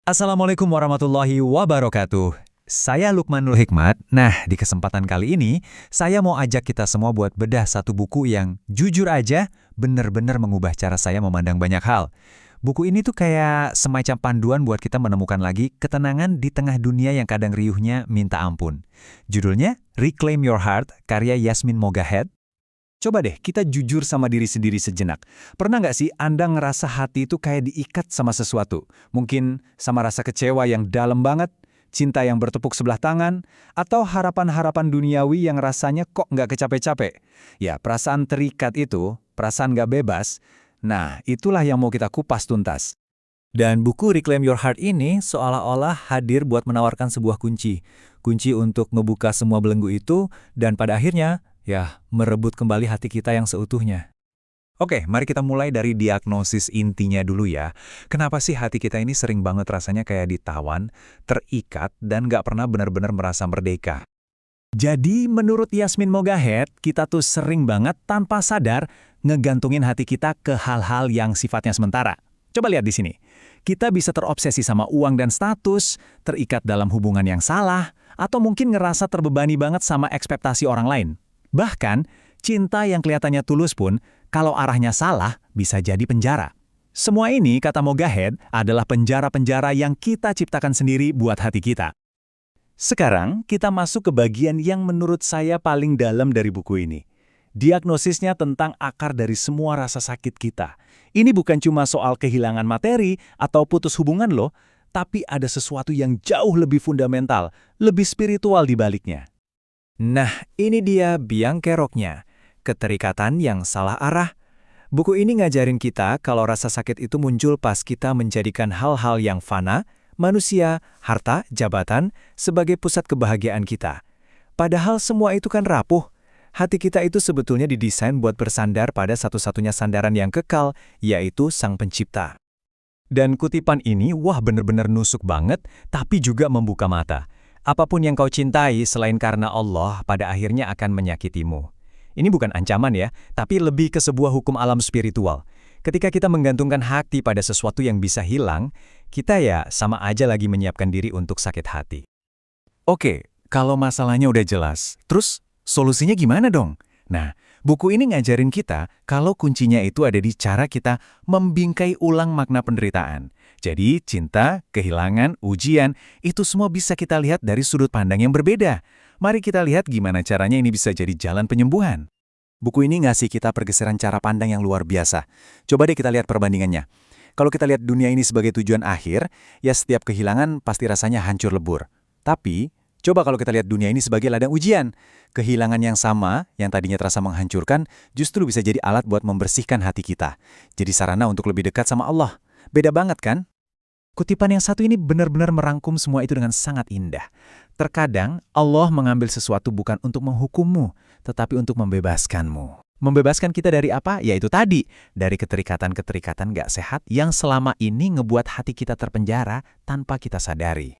Assalamualaikum warahmatullahi wabarakatuh. Saya Lukmanul Hikmat. Nah, di kesempatan kali ini, saya mau ajak kita semua buat bedah satu buku yang jujur aja bener-bener mengubah cara saya memandang banyak hal. Buku ini tuh kayak semacam panduan buat kita menemukan lagi ketenangan di tengah dunia yang kadang riuhnya minta ampun. Judulnya Reclaim Your Heart, karya Yasmin Mogahed. Coba deh, kita jujur sama diri sendiri sejenak. Pernah nggak sih Anda ngerasa hati itu kayak diikat sama sesuatu? Mungkin sama rasa kecewa yang dalam banget, cinta yang bertepuk sebelah tangan, atau harapan-harapan duniawi yang rasanya kok nggak kecapek-capek? Ya, perasaan terikat itu, perasaan nggak bebas, nah itulah yang mau kita kupas tuntas. Dan buku Reclaim Your Heart ini seolah-olah hadir buat menawarkan sebuah kunci. Kunci untuk ngebuka semua belenggu itu, dan pada akhirnya, ya, merebut kembali hati kita yang seutuhnya. Oke, mari kita mulai dari diagnosis intinya dulu ya. Kenapa sih hati kita ini sering banget rasanya kayak ditawan, terikat, dan nggak pernah benar-benar merasa merdeka? Jadi, menurut Yasmin Mogahed, kita tuh sering banget tanpa sadar ngegantungin hati kita ke hal-hal yang sifatnya sementara. Coba lihat di sini. Kita bisa terobsesi sama uang dan status, terikat dalam hubungan yang salah, atau mungkin ngerasa terbebani banget sama ekspektasi orang lain. Bahkan, cinta yang kelihatannya tulus pun, kalau arahnya salah, bisa jadi penjara. Semua ini, kata Mogahed, adalah penjara-penjara yang kita ciptakan sendiri buat hati kita. Sekarang, kita masuk ke bagian yang menurut saya paling dalam dari buku ini. Diagnosisnya tentang akar dari semua rasa sakit kita. Ini bukan cuma soal kehilangan materi atau putus hubungan loh, tapi ada sesuatu yang jauh lebih fundamental, lebih spiritual di baliknya. Nah, ini dia biang keroknya, keterikatan yang salah arah. Buku ini ngajarin kita kalau rasa sakit itu muncul pas kita menjadikan hal-hal yang fana, manusia, harta, jabatan, sebagai pusat kebahagiaan kita. Padahal semua itu kan rapuh. Hati kita itu sebetulnya didesain buat bersandar pada satu-satunya sandaran yang kekal, yaitu Sang Pencipta. Dan kutipan ini, wah bener-bener nusuk banget, tapi juga membuka mata. Apapun yang kau cintai selain karena Allah pada akhirnya akan menyakitimu. Ini bukan ancaman ya, tapi lebih ke sebuah hukum alam spiritual. Ketika kita menggantungkan hati pada sesuatu yang bisa hilang, kita ya sama aja lagi menyiapkan diri untuk sakit hati. Oke, kalau masalahnya udah jelas, terus solusinya gimana dong? Nah, buku ini ngajarin kita kalau kuncinya itu ada di cara kita membingkai ulang makna penderitaan. Jadi, cinta, kehilangan, ujian, itu semua bisa kita lihat dari sudut pandang yang berbeda. Mari kita lihat gimana caranya ini bisa jadi jalan penyembuhan. Buku ini ngasih kita pergeseran cara pandang yang luar biasa. Coba deh kita lihat perbandingannya. Kalau kita lihat dunia ini sebagai tujuan akhir, ya setiap kehilangan pasti rasanya hancur lebur. Tapi, coba kalau kita lihat dunia ini sebagai ladang ujian. Kehilangan yang sama, yang tadinya terasa menghancurkan, justru bisa jadi alat buat membersihkan hati kita. Jadi sarana untuk lebih dekat sama Allah. Beda banget kan? Kutipan yang satu ini benar-benar merangkum semua itu dengan sangat indah. Terkadang, Allah mengambil sesuatu bukan untuk menghukummu, tetapi untuk membebaskanmu. Membebaskan kita dari apa? Yaitu tadi, dari keterikatan-keterikatan gak sehat yang selama ini ngebuat hati kita terpenjara tanpa kita sadari.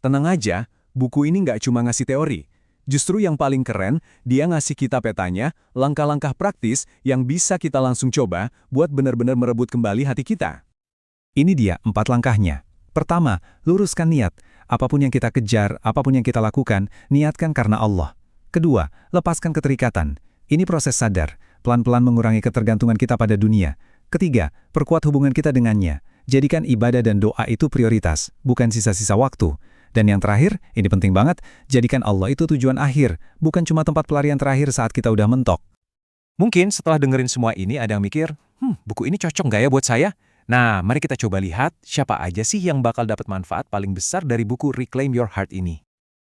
Tenang aja, buku ini nggak cuma ngasih teori. Justru yang paling keren, dia ngasih kita petanya, langkah-langkah praktis yang bisa kita langsung coba buat benar-benar merebut kembali hati kita. Ini dia 4 langkahnya. Pertama, luruskan niat. Apapun yang kita kejar, apapun yang kita lakukan, niatkan karena Allah. Kedua, lepaskan keterikatan. Ini proses sadar, pelan-pelan mengurangi ketergantungan kita pada dunia. Ketiga, perkuat hubungan kita dengannya. Jadikan ibadah dan doa itu prioritas, bukan sisa-sisa waktu. Dan yang terakhir, ini penting banget, jadikan Allah itu tujuan akhir, bukan cuma tempat pelarian terakhir saat kita udah mentok. Mungkin setelah dengerin semua ini ada yang mikir, buku ini cocok nggak ya buat saya? Nah, mari kita coba lihat siapa aja sih yang bakal dapat manfaat paling besar dari buku Reclaim Your Heart ini.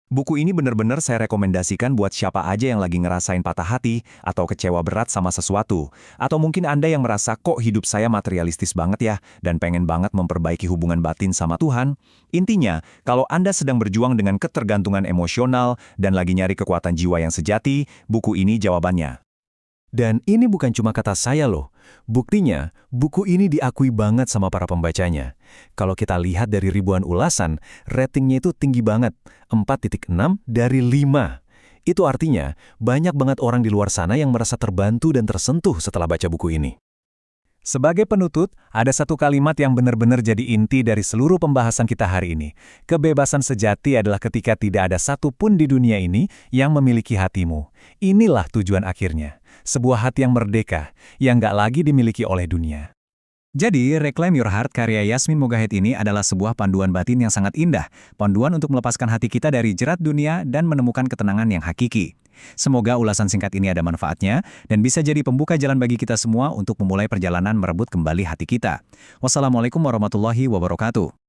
Buku ini benar-benar saya rekomendasikan buat siapa aja yang lagi ngerasain patah hati atau kecewa berat sama sesuatu. Atau mungkin Anda yang merasa kok hidup saya materialistis banget ya dan pengen banget memperbaiki hubungan batin sama Tuhan. Intinya, kalau Anda sedang berjuang dengan ketergantungan emosional dan lagi nyari kekuatan jiwa yang sejati, buku ini jawabannya. Dan ini bukan cuma kata saya loh. Buktinya, buku ini diakui banget sama para pembacanya. Kalau kita lihat dari ribuan ulasan, ratingnya itu tinggi banget, 4,6 dari 5. Itu artinya, banyak banget orang di luar sana yang merasa terbantu dan tersentuh setelah baca buku ini. Sebagai penutup, ada satu kalimat yang benar-benar jadi inti dari seluruh pembahasan kita hari ini. Kebebasan sejati adalah ketika tidak ada satupun di dunia ini yang memiliki hatimu. Inilah tujuan akhirnya. Sebuah hati yang merdeka, yang nggak lagi dimiliki oleh dunia. Jadi, Reclaim Your Heart karya Yasmin Mogahed ini adalah sebuah panduan batin yang sangat indah, panduan untuk melepaskan hati kita dari jerat dunia dan menemukan ketenangan yang hakiki. Semoga ulasan singkat ini ada manfaatnya dan bisa jadi pembuka jalan bagi kita semua untuk memulai perjalanan merebut kembali hati kita. Wassalamualaikum warahmatullahi wabarakatuh.